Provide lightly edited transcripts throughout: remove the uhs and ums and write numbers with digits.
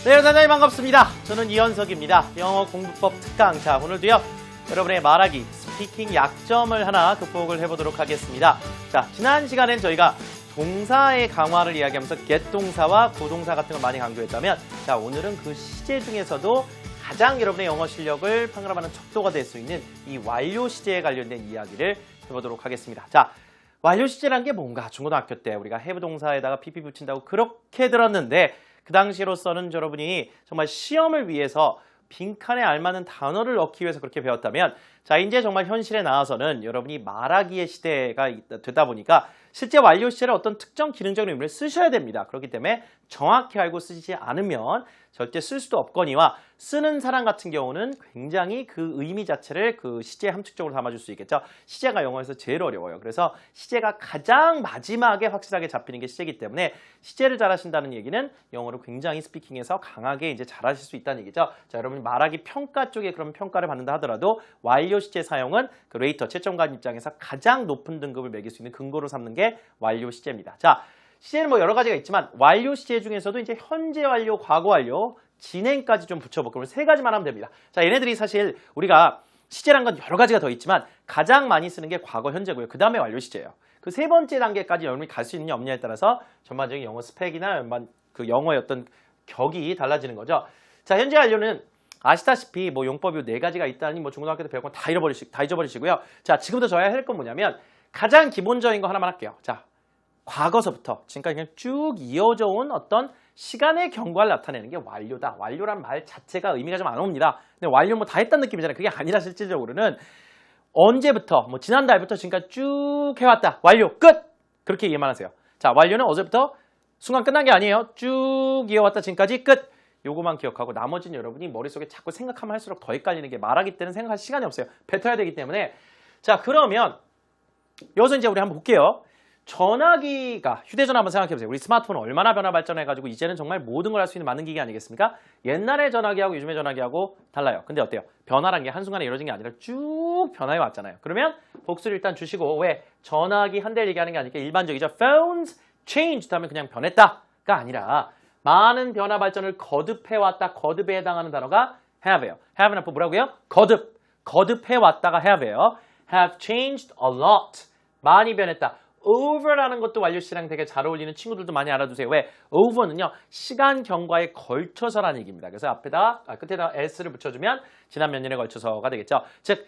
네, 여러분 반갑습니다. 저는 이현석입니다. 영어 공부법 특강. 자, 오늘도요, 여러분의 말하기, 스피킹 약점을 하나 극복을 해보도록 하겠습니다. 자, 지난 시간엔 저희가 동사의 강화를 이야기하면서 get 동사와 구동사 같은 걸 많이 강조했다면, 자, 오늘은 그 시제 중에서도 가장 여러분의 영어 실력을 판가름하는 척도가 될 수 있는 이 완료 시제에 관련된 이야기를 해보도록 하겠습니다. 자, 완료 시제란 게 뭔가? 중고등학교 때 우리가 have 동사에다가 pp 붙인다고 그렇게 들었는데, 그 당시로서는 여러분이 정말 시험을 위해서 빈칸에 알맞는 단어를 넣기 위해서 그렇게 배웠다면, 자, 이제 정말 현실에 나와서는 여러분이 말하기의 시대가 되다 보니까 실제 완료 시제를 어떤 특정 기능적인 의미를 쓰셔야 됩니다. 그렇기 때문에 정확히 알고 쓰지 않으면 절대 쓸 수도 없거니와, 쓰는 사람 같은 경우는 굉장히 그 의미 자체를 그 시제에 함축적으로 담아줄 수 있겠죠. 시제가 영어에서 제일 어려워요. 그래서 시제가 가장 마지막에 확실하게 잡히는 게 시제이기 때문에 시제를 잘 하신다는 얘기는 영어를 굉장히 스피킹에서 강하게 이제 잘 하실 수 있다는 얘기죠. 자, 여러분이 말하기 평가 쪽에 그런 평가를 받는다 하더라도 완료 시제 사용은 그 레이터 채점관 입장에서 가장 높은 등급을 매길 수 있는 근거로 삼는 게 완료 시제입니다. 자, 시제는 뭐 여러 가지가 있지만 완료 시제 중에서도 이제 현재 완료, 과거 완료, 진행까지 좀 붙여볼게요. 그럼 세 가지만 하면 됩니다. 자, 얘네들이 사실 우리가 시제란 건 여러 가지가 더 있지만 가장 많이 쓰는 게 과거, 현재고요. 그 다음에 완료 시제예요. 그 세 번째 단계까지 여러분이 갈 수 있느냐 없느냐에 따라서 전반적인 영어 스펙이나 그 영어의 어떤 격이 달라지는 거죠. 자, 현재 완료는 아시다시피 뭐 용법이 네 가지가 있다니 뭐 중고등학교 때 배운 건 다 잊어버리시고요. 자, 지금부터 저야 할 건 뭐냐면 가장 기본적인 거 하나만 할게요. 자, 과거서부터 지금까지 그냥 쭉 이어져 온 어떤 시간의 경과를 나타내는 게 완료다. 완료란 말 자체가 의미가 좀 안 옵니다. 근데 완료 뭐 다 했다는 느낌이잖아요. 그게 아니라 실질적으로는 언제부터, 뭐 지난달부터 지금까지 쭉 해왔다. 완료, 끝! 그렇게 이해만 하세요. 자, 완료는 어제부터 순간 끝난 게 아니에요. 쭉 이어왔다 지금까지 끝! 요거만 기억하고 나머지는 여러분이 머릿속에 자꾸 생각하면 할수록 더 헷갈리는 게, 말하기 때는 생각할 시간이 없어요. 뱉어야 되기 때문에. 자, 그러면 여기서 이제 우리 한번 볼게요. 전화기가, 휴대전화 한번 생각해보세요. 우리 스마트폰은 얼마나 변화 발전해가지고 이제는 정말 모든 걸 할 수 있는 만능 기기 아니겠습니까? 옛날의 전화기하고 요즘의 전화기하고 달라요. 근데 어때요? 변화란 게 한순간에 이루어진 게 아니라 쭉 변화해 왔잖아요. 그러면 복수를 일단 주시고, 왜? 전화기 한 대를 얘기하는 게 아니니까 일반적이죠. Phones changed 하면 그냥 변했다가 아니라 많은 변화 발전을 거듭해왔다. 거듭에 해당하는 단어가 have예요. have는 앞으로 뭐라고요? 거듭. 거듭해왔다가 have예요. have changed a lot. 많이 변했다. over라는 것도 완료 시제랑 되게 잘 어울리는 친구들도 많이 알아두세요. 왜? over는요, 시간 경과에 걸쳐서라는 얘기입니다. 그래서 끝에다 s를 붙여주면 지난 몇 년에 걸쳐서가 되겠죠. 즉,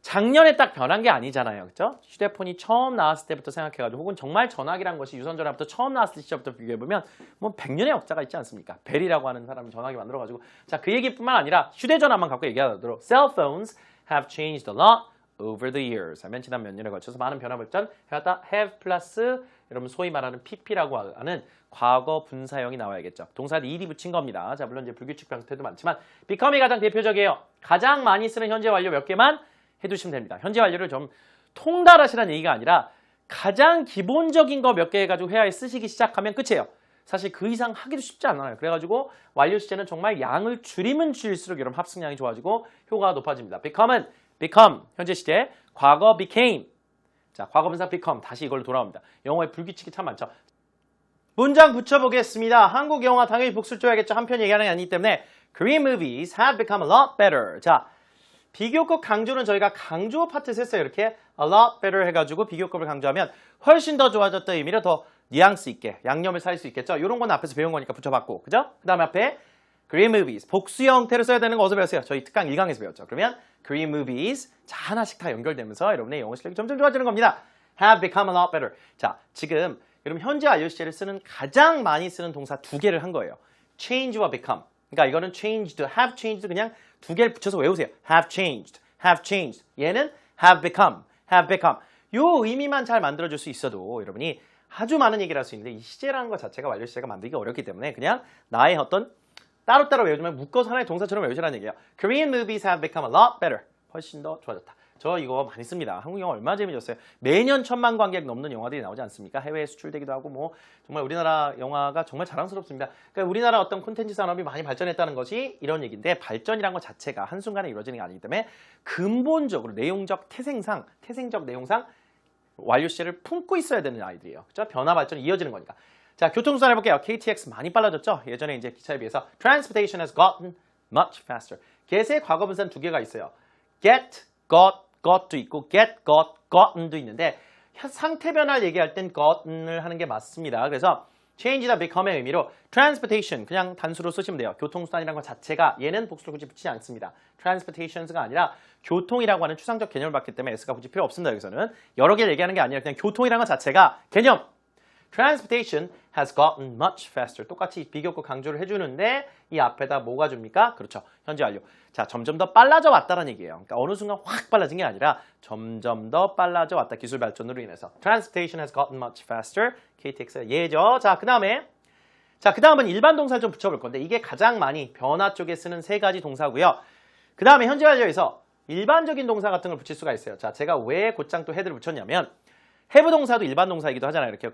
작년에 딱 변한 게 아니잖아요. 그렇죠? 휴대폰이 처음 나왔을 때부터 생각해가지고, 혹은 정말 전화기란 것이 유선전화부터 처음 나왔을 때 시절부터 비교해보면 뭐 100년의 역사가 있지 않습니까? 벨이라고 하는 사람이 전화기 만들어가지고, 자, 그 얘기뿐만 아니라 휴대전화만 갖고 얘기하도록 cell phones have changed a lot over the years 하면 지난 몇 년에 걸쳐서 많은 변화 발전 해왔다. have 플러스 여러분 소위 말하는 pp라고 하는 과거 분사형이 나와야겠죠. 동사에 ed이 붙인 겁니다. 자, 물론 이제 불규칙 형태도 많지만 become이 가장 대표적이에요. 가장 많이 쓰는 현재 완료 몇 개만 해두시면 됩니다. 현재 완료를 좀 통달하시라는 얘기가 아니라 가장 기본적인 거 몇 개 해가지고 회화에 쓰시기 시작하면 끝이에요. 사실 그 이상 하기도 쉽지 않아요. 그래가지고 완료 시제는 정말 양을 줄이면 줄일수록 여러분 합승량이 좋아지고 효과가 높아집니다. become은 become, 현재 시제, 과거 became. 자, 과거 분사 become, 다시 이걸로 돌아옵니다. 영어에 불규칙이 참 많죠. 문장 붙여보겠습니다. 한국 영화 당연히 복수를 줘야겠죠. 한편 얘기하는 게 아니기 때문에 Korean movies have become a lot better. 자, 비교급 강조는 저희가 강조 파트에서 했어요. 이렇게 a lot better 해가지고 비교급을 강조하면 훨씬 더 좋아졌다 의미로 더 뉘앙스 있게, 양념을 살 수 있겠죠. 이런 건 앞에서 배운 거니까 붙여봤고, 그죠? 그 다음에 앞에 Korean movies, 복수 형태로 써야 되는 거 어디서 배웠어요? 저희 특강 1강에서 배웠죠. 그러면 Korean movies, 자, 하나씩 다 연결되면서 여러분의 영어 실력이 점점 좋아지는 겁니다. Have become a lot better. 자, 지금 여러분 현재 완료 시제를 쓰는 가장 많이 쓰는 동사 두 개를 한 거예요. change와 become. 그러니까 이거는 changed, have changed 그냥 두 개를 붙여서 외우세요. have changed, have changed. 얘는 have become, have become. 요 의미만 잘 만들어줄 수 있어도 여러분이 아주 많은 얘기를 할 수 있는데, 이 시제라는 것 자체가 완료 시제가 만들기가 어렵기 때문에 그냥 나의 어떤 따로따로 외우지만 묶어서 하나의 동사처럼 외우시라는 얘기예요. Korean movies have become a lot better. 훨씬 더 좋아졌다. 저 이거 많이 씁니다. 한국 영화 얼마나 재미졌어요. 매년 1000만 관객 넘는 영화들이 나오지 않습니까? 해외에 수출되기도 하고 뭐 정말 우리나라 영화가 정말 자랑스럽습니다. 그러니까 우리나라 어떤 콘텐츠 산업이 많이 발전했다는 것이 이런 얘기인데, 발전이란 것 자체가 한순간에 이루어지는 게 아니기 때문에 근본적으로 태생적 내용상 완료 시제를 품고 있어야 되는 아이들이에요. 그렇죠? 변화 발전이 이어지는 거니까. 자, 교통수단 해볼게요. KTX 많이 빨라졌죠? 예전에 이제 기차에 비해서 Transportation has gotten much faster. get의 과거분사는 두 개가 있어요. get, got도 있고 get, gotten도 있는데 상태 변화를 얘기할 땐 gotten을 하는 게 맞습니다. 그래서 change이다 become의 의미로 transportation 그냥 단수로 쓰시면 돼요. 교통수단이라는 것 자체가 얘는 복수를 굳이 붙이지 않습니다. transportations가 아니라 교통이라고 하는 추상적 개념을 받기 때문에 s가 굳이 필요 없습니다. 여기서는 여러 개를 얘기하는 게 아니라 그냥 교통이라는 것 자체가 개념 Transportation has gotten much faster. 똑같이 비교급 강조를 해주는데 이 앞에다 뭐가 줍니까? 그렇죠. 현재 완료. 자, 점점 더 빨라져 왔다는 얘기예요. 그러니까 어느 순간 확 빨라진 게 아니라 점점 더 빨라져 왔다. 기술 발전으로 인해서. Transportation has gotten much faster. KTX의 예죠. 자, 그 다음은 일반 동사를 좀 붙여볼 건데 이게 가장 많이 변화 쪽에 쓰는 세 가지 동사고요. 그 다음에 현재 완료에서 일반적인 동사 같은 걸 붙일 수가 있어요. 자, 제가 왜 곧장 또 head를 붙였냐면 have 동사도 일반 동사이기도 하잖아요. 이렇게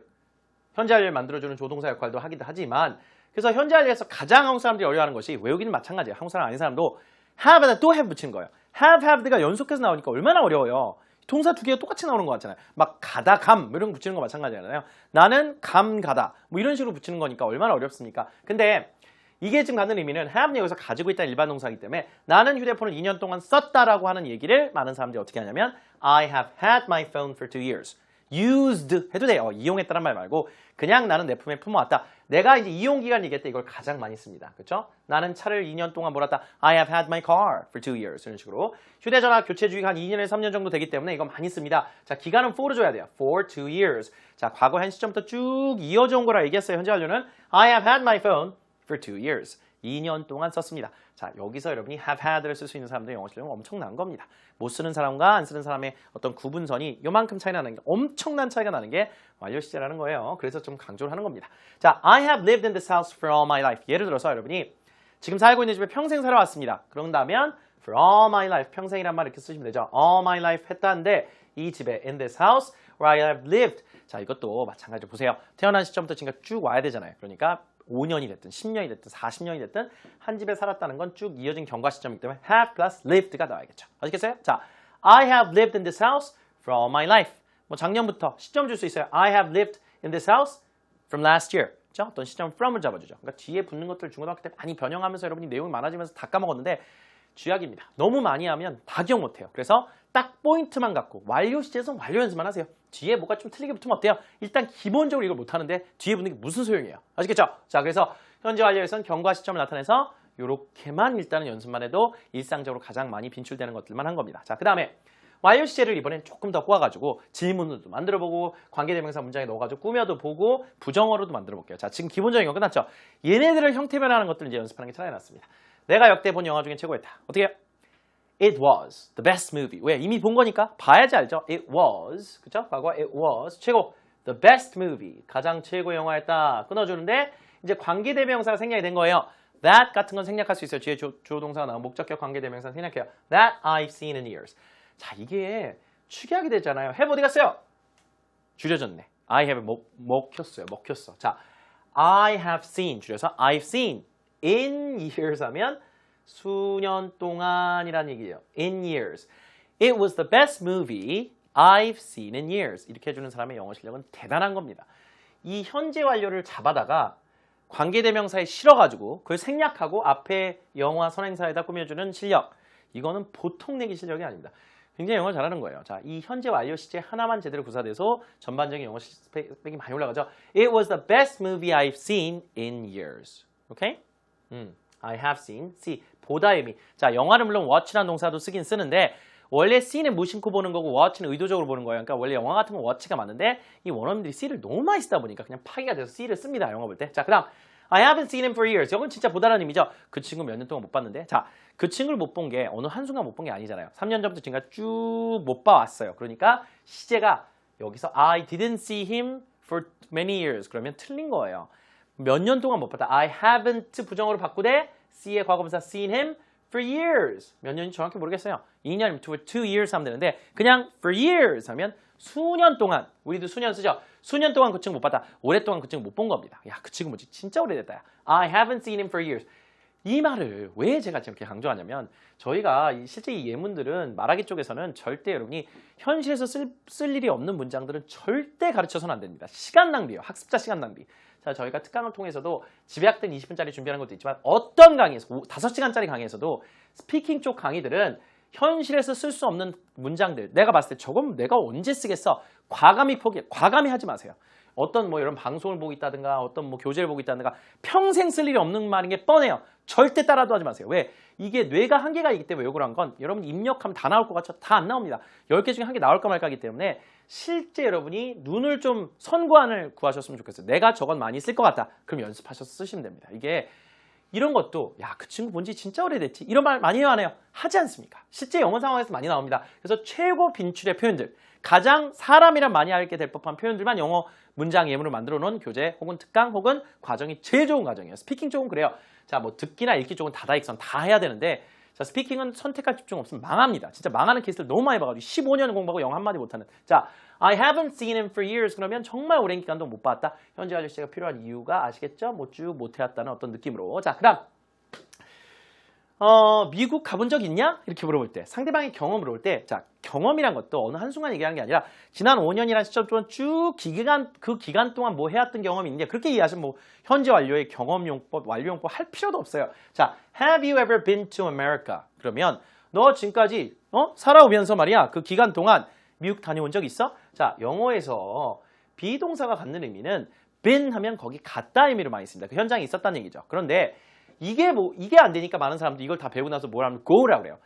현재 완료를 만들어주는 조동사 역할도 하기도 하지만 그래서 현재 완료에서 가장 한국 사람들이 어려워하는 것이 외우기는 마찬가지예요. 한국 사람 아닌 사람도 have에다 또 have 붙이는 거예요. have가 연속해서 나오니까 얼마나 어려워요. 동사 두 개가 똑같이 나오는 것 같잖아요. 막 가다, 감 이런 거 붙이는 거 마찬가지잖아요. 나는 감 가다 뭐 이런 식으로 붙이는 거니까 얼마나 어렵습니까? 근데 이게 지금 갖는 의미는 have는 여기서 가지고 있다는 일반 동사이기 때문에 나는 휴대폰을 2년 동안 썼다라고 하는 얘기를 많은 사람들이 어떻게 하냐면 I have had my phone for 2 years. used 해도 돼요. 이용했다는 말 말고 그냥 나는 내 품에 품어왔다. 내가 이제 이용 기간 얘기할 때 이걸 가장 많이 씁니다. 그렇죠? 나는 차를 2년 동안 몰았다. I have had my car for 2 years. 이런 식으로. 휴대전화 교체 주기가 한 2년에서 3년 정도 되기 때문에 이거 많이 씁니다. 자, 기간은 for를 줘야 돼요. for 2 years. 자, 과거 한 시점부터 쭉 이어져 온 거라 얘기했어요. 현재 완료는 I have had my phone for 2 years. 2년 동안 썼습니다. 자, 여기서 여러분이 have had를 쓸 수 있는 사람들의 영어 실력은 엄청난 겁니다. 못 쓰는 사람과 안 쓰는 사람의 어떤 구분선이 요만큼 차이 나는 게 엄청난 차이가 나는 게 완료 시제라는 거예요. 그래서 좀 강조를 하는 겁니다. 자, I have lived in this house for all my life. 예를 들어서 여러분이 지금 살고 있는 집에 평생 살아왔습니다. 그런다면 for all my life, 평생이란 말 이렇게 쓰시면 되죠. all my life 했다는데 이 집에 in this house where I have lived. 자, 이것도 마찬가지로 보세요. 태어난 시점부터 지금까지 쭉 와야 되잖아요. 그러니까 5년이 됐든 10년이 됐든 40년이 됐든 한 집에 살았다는 건 쭉 이어진 경과 시점이기 때문에 have plus lived가 나와야겠죠. 아시겠어요? 자, I have lived in this house for all my life. 뭐 작년부터 시점 줄 수 있어요. I have lived in this house from last year. 그렇죠? 어떤 시점 from을 잡아주죠. 그러니까 뒤에 붙는 것들 중고등학교 때 많이 변형하면서 여러분이 내용이 많아지면서 다 까먹었는데 쥐약입니다. 너무 많이 하면 다 기억 못해요. 그래서 딱 포인트만 갖고 완료 시제에서 완료 연습만 하세요. 뒤에 뭐가 좀 틀리게 붙으면 어때요? 일단 기본적으로 이걸 못하는데 뒤에 붙는 게 무슨 소용이에요? 아시겠죠? 자, 그래서 현재 완료에서는 경과 시점을 나타내서 이렇게만 일단은 연습만 해도 일상적으로 가장 많이 빈출되는 것들만 한 겁니다. 자, 그 다음에 완료 시제를 이번엔 조금 더 꼬아가지고 질문으로도 만들어보고 관계대명사 문장에 넣어가지고 꾸며도 보고 부정어로도 만들어볼게요. 자, 지금 기본적인 거 끝났죠? 얘네들을 형태 변화하는 것들을 이제 연습하는 게 차라리 낫습니다. 내가 역대 본 영화 중에 최고였다. 어떻게 해요? It was the best movie. 왜? 이미 본 거니까 봐야지 알죠? It was. 그쵸? 과거 it was. 최고. The best movie. 가장 최고 영화였다. 끊어주는데 이제 관계대명사가 생략이 된 거예요. That 같은 건 생략할 수 있어요. 뒤에 주어동사가 나오면 목적격 관계대명사 생략해요. That I've seen in years. 자, 이게 축약이 되잖아요. have 어디 갔어요? 줄여졌네. I have 먹혔어. 자, I have seen 줄여서 I've seen in years 하면 수년 동안이라는 얘기예요. In years. It was the best movie I've seen in years. 이렇게 해주는 사람의 영어 실력은 대단한 겁니다. 이 현재 완료를 잡아다가 관계대명사에 실어가지고 그걸 생략하고 앞에 영화 선행사에다 꾸며주는 실력. 이거는 보통 내기 실력이 아닙니다. 굉장히 영어 잘하는 거예요. 자, 이 현재 완료 시제 하나만 제대로 구사돼서 전반적인 영어 스펙이 많이 올라가죠. It was the best movie I've seen in years. 오케이? I have seen. see. 보다의 의미. 자, 영화는 물론 watch라는 동사도 쓰긴 쓰는데 원래 see는 무심코 보는 거고 watch는 의도적으로 보는 거예요. 그러니까 원래 영화 같은 건 watch가 맞는데 이 원어민들이 see를 너무 많이 쓰다 보니까 그냥 파기가 돼서 see를 씁니다. 영화 볼 때. 자, 그 다음 I haven't seen him for years. 이건 진짜 보다라는 의미죠. 그 친구 몇 년 동안 못 봤는데. 자, 그 친구를 못 본 게 어느 한순간 못 본 게 아니잖아요. 3년 전부터 지금까지 쭉 못 봐왔어요. 그러니까 시제가 여기서 I didn't see him for many years. 그러면 틀린 거예요. 몇 년 동안 못 봤다. I haven't 부정어로 바꾸되 see의 과거분사 seen him for years. 몇 년인지 정확히 모르겠어요. 2년, for 2 years 하면 되는데 그냥 for years 하면 수년 동안. 우리도 수년 쓰죠. 수년 동안 그 친구 못 봤다. 오랫동안 그 친구 못 본 겁니다. 야, 그 친구 뭐지? 진짜 오래됐다. 야. I haven't seen him for years. 이 말을 왜 제가 이렇게 강조하냐면 저희가 실제 이 예문들은 말하기 쪽에서는 절대 여러분이 현실에서 쓸 일이 없는 문장들은 절대 가르쳐서는 안 됩니다. 시간 낭비예요. 학습자 시간 낭비. 자, 저희가 특강을 통해서도 집약된 20분짜리 준비하는 것도 있지만 어떤 강의에서 5시간짜리 강의에서도 스피킹 쪽 강의들은 현실에서 쓸 수 없는 문장들 내가 봤을 때 저건 내가 언제 쓰겠어? 과감히 하지 마세요. 어떤 뭐 이런 방송을 보고 있다든가 어떤 뭐 교재를 보고 있다든가 평생 쓸 일이 없는 말인 게 뻔해요. 절대 따라도 하지 마세요. 왜? 이게 뇌가 한계가 있기 때문에 요구를 한 건 여러분 입력하면 다 나올 것 같죠? 다 안 나옵니다. 10개 중에 한 개 나올까 말까 하기 때문에 실제 여러분이 눈을 좀 선구안을 구하셨으면 좋겠어요. 내가 저건 많이 쓸 것 같다. 그럼 연습하셔서 쓰시면 됩니다. 이게 이런 것도 야, 그 친구 본지 진짜 오래됐지. 이런 말 많이 해요, 안 해요? 하지 않습니까? 실제 영어 상황에서 많이 나옵니다. 그래서 최고 빈출의 표현들, 가장 사람이란 많이 알게 될 법한 표현들만 영어 문장 예문으로 만들어 놓은 교재 혹은 특강 혹은 과정이 제일 좋은 과정이에요. 스피킹 쪽은 그래요. 자, 뭐 듣기나 읽기 쪽은 다다익선 다 해야 되는데 자, 스피킹은 선택할 집중 없으면 망합니다. 진짜 망하는 케이스를 너무 많이 봐가지고 15년 공부하고 영어 한마디 못하는. 자, I haven't seen him for years. 그러면 정말 오랜 기간 동안 못 봤다. 현재 아저씨가 필요한 이유가 아시겠죠? 뭐 쭉 못해왔다는 어떤 느낌으로. 자, 그 다음. 미국 가본 적 있냐? 이렇게 물어볼 때 상대방의 경험을 물어볼 때 자, 경험이란 것도 어느 한순간 얘기하는 게 아니라 지난 5년이라는 시점 동안 쭉 그 기간 동안 뭐 해왔던 경험이 있는데 그렇게 이해하시면 뭐 현재 완료의 경험용법, 완료용법 할 필요도 없어요. 자, have you ever been to America? 그러면 너 지금까지 살아오면서 말이야 그 기간 동안 미국 다녀온 적 있어? 자, 영어에서 비동사가 갖는 의미는 been 하면 거기 갔다 의미로 많이 씁니다. 그 현장에 있었다는 얘기죠. 그런데 이게 안 되니까 많은 사람들이 이걸 다 배우고 나서 뭐라면 go라고 그래요.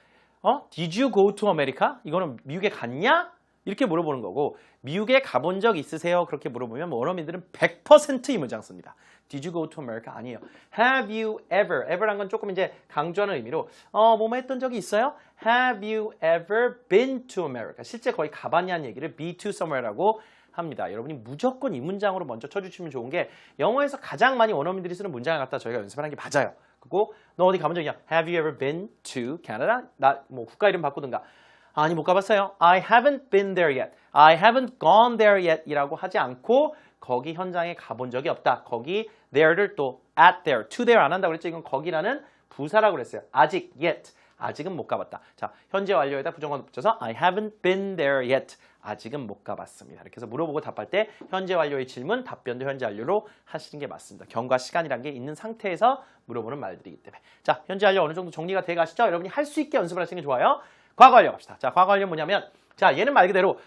Did you go to America? 이거는 미국에 갔냐? 이렇게 물어보는 거고 미국에 가본 적 있으세요? 그렇게 물어보면 뭐 원어민들은 100% 이 문장 씁니다. Did you go to America? 아니에요. Have you ever? ever란 건 조금 이제 강조하는 의미로 뭐뭐 했던 적이 있어요? Have you ever been to America? 실제 거의 가봤냐는 얘기를 be to somewhere라고 합니다. 여러분이 무조건 이 문장으로 먼저 쳐주시면 좋은 게 영어에서 가장 많이 원어민들이 쓰는 문장을 갖다 저희가 연습하는 게 맞아요. 그리고 너 어디 가본 적 있냐? Have you ever been to Canada? 나 뭐 국가 이름 바꾸든가. 아니 못 가봤어요. I haven't been there yet. I haven't gone there yet 이라고 하지 않고 거기 현장에 가본 적이 없다. 거기 there를 또 at there, to there 안 한다고 그랬죠. 이건 거기라는 부사라고 그랬어요. 아직 yet. 아직은 못 가봤다. 자, 현재 완료에다 부정관도 붙여서 I haven't been there yet. 아직은 못 가봤습니다. 이렇게 해서 물어보고 답할 때 현재 완료의 질문, 답변도 현재 완료로 하시는 게 맞습니다. 경과 시간이란 게 있는 상태에서 물어보는 말들이기 때문에. 자, 현재 완료 어느 정도 정리가 돼 가시죠? 여러분이 할 수 있게 연습을 하시는 게 좋아요. 과거 완료 갑시다. 자, 과거 완료는 뭐냐면 자, 얘는 말 그대로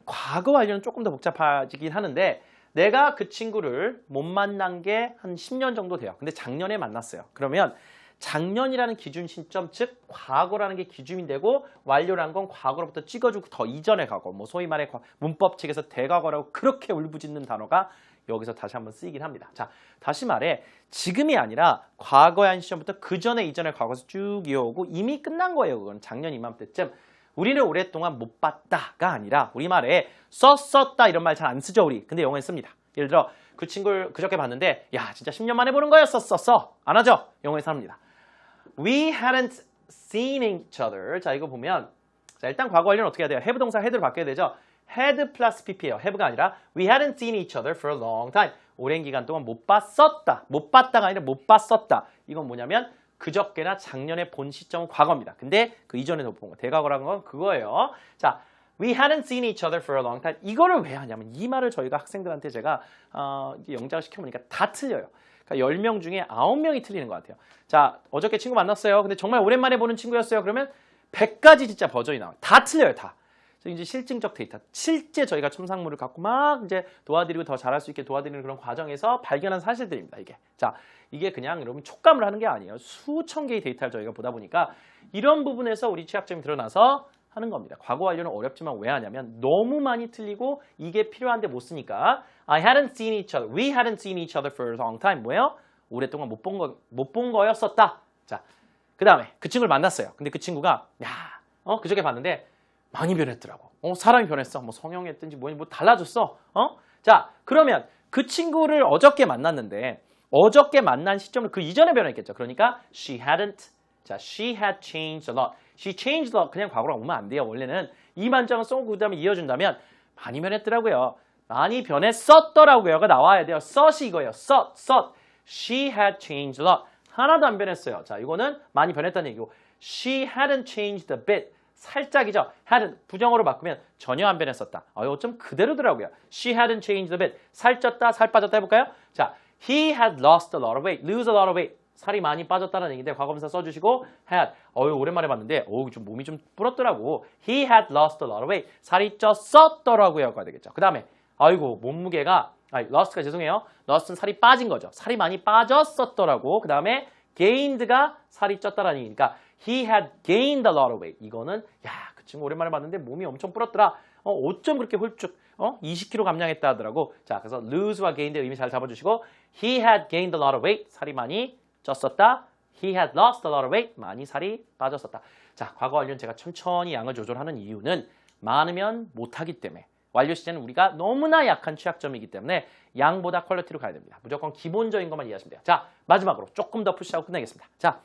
과거 완료는 조금 더 복잡해지긴 하는데 내가 그 친구를 못 만난 게 한 10년 정도 돼요. 근데 작년에 만났어요. 그러면 작년이라는 기준 시점, 즉 과거라는 게 기준이 되고 완료라는 건 과거로부터 찍어주고 더 이전의 과거, 뭐 소위 말해 문법책에서 대과거라고 그렇게 울부짖는 단어가 여기서 다시 한번 쓰이긴 합니다. 자, 다시 말해 지금이 아니라 과거의 한 시점부터 그 전에 이전의 과거에서 쭉 이어오고 이미 끝난 거예요. 그건 작년 이맘때쯤. 우리는 오랫동안 못 봤다가 아니라 우리말에 썼었다 이런 말 잘 안 쓰죠 우리. 근데 영어에 씁니다. 예를 들어 그 친구를 그저께 봤는데 야 진짜 10년 만에 보는 거였었어. 안 하죠? 영어에서 합니다. We hadn't seen each other. 자, 이거 보면 자, 일단 과거 완료는 어떻게 해야 돼요? have 동사 had로 바뀌어야 되죠. had 플러스 pp예요. have가 아니라 we hadn't seen each other for a long time. 오랜 기간 동안 못 봤었다. 못 봤다가 아니라 못 봤었다. 이건 뭐냐면 그저께나 작년에 본 시점은 과거입니다. 근데 그 이전에 본 거. 대과거라는 건 그거예요. 자, we hadn't seen each other for a long time. 이거를 왜 하냐면 이 말을 저희가 학생들한테 제가 영작을 시켜보니까 다 틀려요. 그러니까 10명 중에 9명이 틀리는 것 같아요. 자, 어저께 친구 만났어요. 근데 정말 오랜만에 보는 친구였어요. 그러면 100가지 진짜 버전이 나와요. 다 틀려요, 다. 이제 실증적 데이터. 실제 저희가 첨삭물을 갖고 막 이제 도와드리고 더 잘할 수 있게 도와드리는 그런 과정에서 발견한 사실들입니다, 이게. 자, 이게 그냥 여러분 촉감을 하는 게 아니에요. 수천 개의 데이터를 저희가 보다 보니까 이런 부분에서 우리 취약점이 드러나서 하는 겁니다. 과거 완료는 어렵지만 왜 하냐면 너무 많이 틀리고 이게 필요한데 못 쓰니까 I hadn't seen each other. We hadn't seen each other for a long time. 뭐예요? 오랫동안 못 본 거였었다. 자, 그 다음에 그 친구를 만났어요. 근데 그 친구가 그저께 봤는데 많이 변했더라고. 사람이 변했어. 뭐 성형했든지 뭐 달라졌어. 자, 그러면 그 친구를 어저께 만났는데 어저께 만난 시점은 그 이전에 변했겠죠. 그러니까 she hadn't. 자, she had changed a lot. She changed a lot. 그냥 과거로 오면 안 돼요. 원래는 이 만장을 쏘고 그 다음에 이어준다면 많이 변했더라고요. 많이 변했었더라고요가 나와야 돼요. 썼이 이거예요. 썼. She had changed a lot. 하나도 안 변했어요. 자, 이거는 많이 변했다는 얘기고 She hadn't changed a bit. 살짝이죠. hadn't 부정어로 바꾸면 전혀 안 변했었다. 이거 좀 그대로더라고요. She hadn't changed a bit. 살쪘다, 살 빠졌다 해볼까요? 자, He had lost a lot of weight. Lose a lot of weight. 살이 많이 빠졌다는 얘기인데 과거분사 써주시고 had. 오랜만에 봤는데 좀 몸이 좀 불었더라고. He had lost a lot of weight. 살이 쪘었더라고요가 되겠죠. 그 다음에 몸무게가 lost가 죄송해요. lost는 살이 빠진 거죠. 살이 많이 빠졌었더라고. 그 다음에 gained가 살이 쪘다라는 얘기니까 he had gained a lot of weight. 이거는 그 친구 오랜만에 봤는데 몸이 엄청 불었더라. 어쩜 그렇게 홀쭉 20kg 감량했다 하더라고. 자, 그래서 lose와 gained의 의미 잘 잡아주시고 he had gained a lot of weight. 살이 많이 쪘었다. He had lost a lot of weight. 많이 살이 빠졌었다. 자, 과거 완료는 제가 천천히 양을 조절하는 이유는 많으면 못하기 때문에 완료 시제는 우리가 너무나 약한 취약점이기 때문에 양보다 퀄리티로 가야 됩니다. 무조건 기본적인 것만 이해하시면 돼요. 자, 마지막으로 조금 더 푸시하고 끝내겠습니다. 자,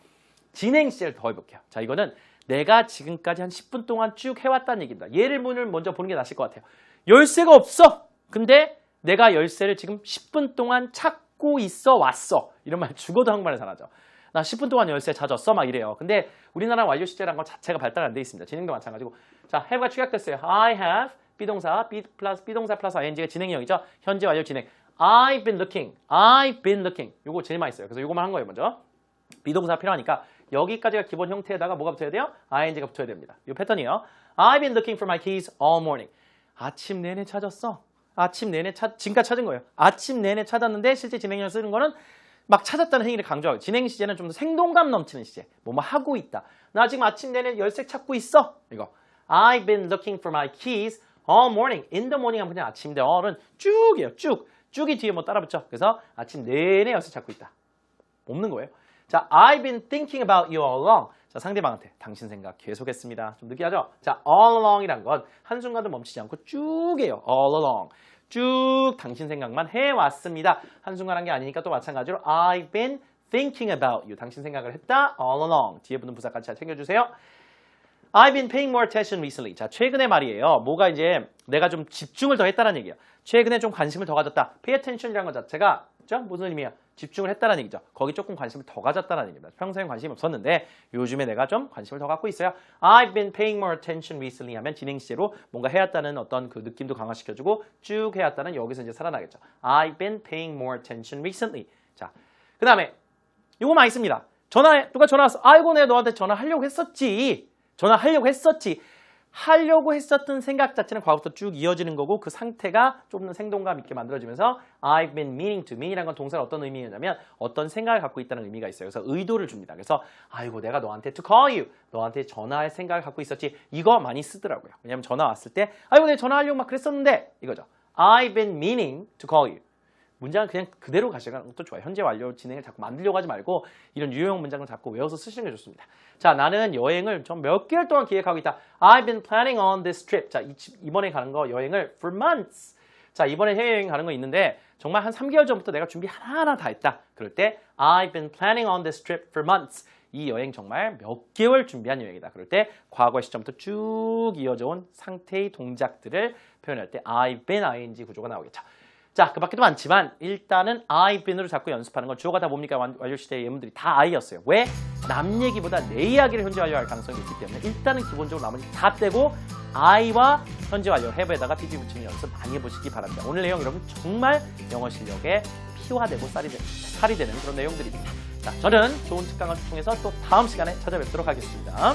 진행 시제를 더 해볼게요. 자, 이거는 내가 지금까지 한 10분 동안 쭉 해왔다는 얘기입니다. 예를 문을 먼저 보는 게 낫을 것 같아요. 열쇠가 없어. 근데 내가 열쇠를 지금 10분 동안 찾고 있어 왔어. 이런 말 죽어도 한국말에 잘하죠. 나 10분 동안 열쇠 찾았어 막 이래요. 근데 우리나라 완료 시제라는 건 자체가 발달 안 돼 있습니다. 진행도 마찬가지고. 자, have가 축약됐어요. I have 비동사 비동사 플러스 ing가 진행형이죠. 현재 완료 진행. I've been looking. 요거 제일 많이 써요. 그래서 요거만 한 거예요, 먼저. 비동사 필요하니까 여기까지가 기본 형태에다가 뭐가 붙어야 돼요? ing가 붙어야 됩니다. 이 패턴이에요. I've been looking for my keys all morning. 아침 내내 찾았어. 지금까지 찾은 거예요. 아침 내내 찾았는데 실제 진행형을 쓰는 거는 막 찾았다는 행위를 강조하고 진행 시제는 좀 더 생동감 넘치는 시제. 뭐뭐 하고 있다. 나 지금 아침 내내 열쇠 찾고 있어. 이거. I've been looking for my keys all morning. In the morning 하면 그냥 아침인데 all은 쭉이에요. 쭉이 뒤에 뭐 따라 붙죠. 그래서 아침 내내 열쇠 찾고 있다. 없는 거예요. 자, I've been thinking about you all along. 자, 상대방한테 당신 생각 계속했습니다. 좀 느끼하죠? 자, all along이란 건 한순간도 멈추지 않고 쭉이에요. all along. 쭉 당신 생각만 해왔습니다. 한순간 한 게 아니니까 또 마찬가지로 I've been thinking about you. 당신 생각을 했다. all along. 뒤에 붙는 부사까지 잘 챙겨주세요. I've been paying more attention recently. 자, 최근에 말이에요. 뭐가 이제 내가 좀 집중을 더 했다는 얘기예요. 최근에 좀 관심을 더 가졌다. Pay attention이라는 것 자체가 그죠? 무슨 의미야? 집중을 했다는 얘기죠. 거기 조금 관심을 더 가졌다는 얘기입니다. 평소엔 관심이 없었는데 요즘에 내가 좀 관심을 더 갖고 있어요. I've been paying more attention recently 하면 진행 시제로 뭔가 해왔다는 어떤 그 느낌도 강화시켜주고 쭉 해왔다는 여기서 이제 살아나겠죠. I've been paying more attention recently. 자, 그 다음에 요거 많이 씁니다. 누가 전화 왔어. 아이고 내가 너한테 전화하려고 했었지. 하려고 했었던 생각 자체는 과거부터 쭉 이어지는 거고 그 상태가 좀 더 생동감 있게 만들어지면서 I've been meaning to mean이라는 건 동사가 어떤 의미냐면 어떤 생각을 갖고 있다는 의미가 있어요. 그래서 의도를 줍니다. 그래서 아이고 내가 너한테 to call you 너한테 전화할 생각을 갖고 있었지 이거 많이 쓰더라고요. 왜냐면 전화 왔을 때 아이고 내가 전화하려고 막 그랬었는데 이거죠. I've been meaning to call you. 문장은 그냥 그대로 가시는 것도 좋아요. 현재 완료 진행을 자꾸 만들려고 하지 말고 이런 유형 문장을 자꾸 외워서 쓰시는 게 좋습니다. 자, 나는 여행을 좀 몇 개월 동안 기획하고 있다. I've been planning on this trip. 자, 이번에 가는 거 여행을 for months. 자, 이번에 해외여행 가는 거 있는데 정말 한 3개월 전부터 내가 준비 하나하나 다 했다. 그럴 때 I've been planning on this trip for months. 이 여행 정말 몇 개월 준비한 여행이다. 그럴 때 과거 시점부터 쭉 이어져 온 상태의 동작들을 표현할 때 I've been ing 구조가 나오겠죠. 자, 그 밖에도 많지만 일단은 I've been으로 자꾸 연습하는 건 주어가 다 뭡니까? 완료 시대의 예문들이 다 I였어요. 왜? 남 얘기보다 내 이야기를 현재 완료할 가능성이 있기 때문에 일단은 기본적으로 나머지 다 떼고 I와 현재 완료 have에다가 PP 붙이는 연습 많이 해보시기 바랍니다. 오늘 내용 여러분 정말 영어 실력에 피와 되고 살이 되는 그런 내용들입니다. 자, 저는 좋은 특강을 통해서 또 다음 시간에 찾아뵙도록 하겠습니다.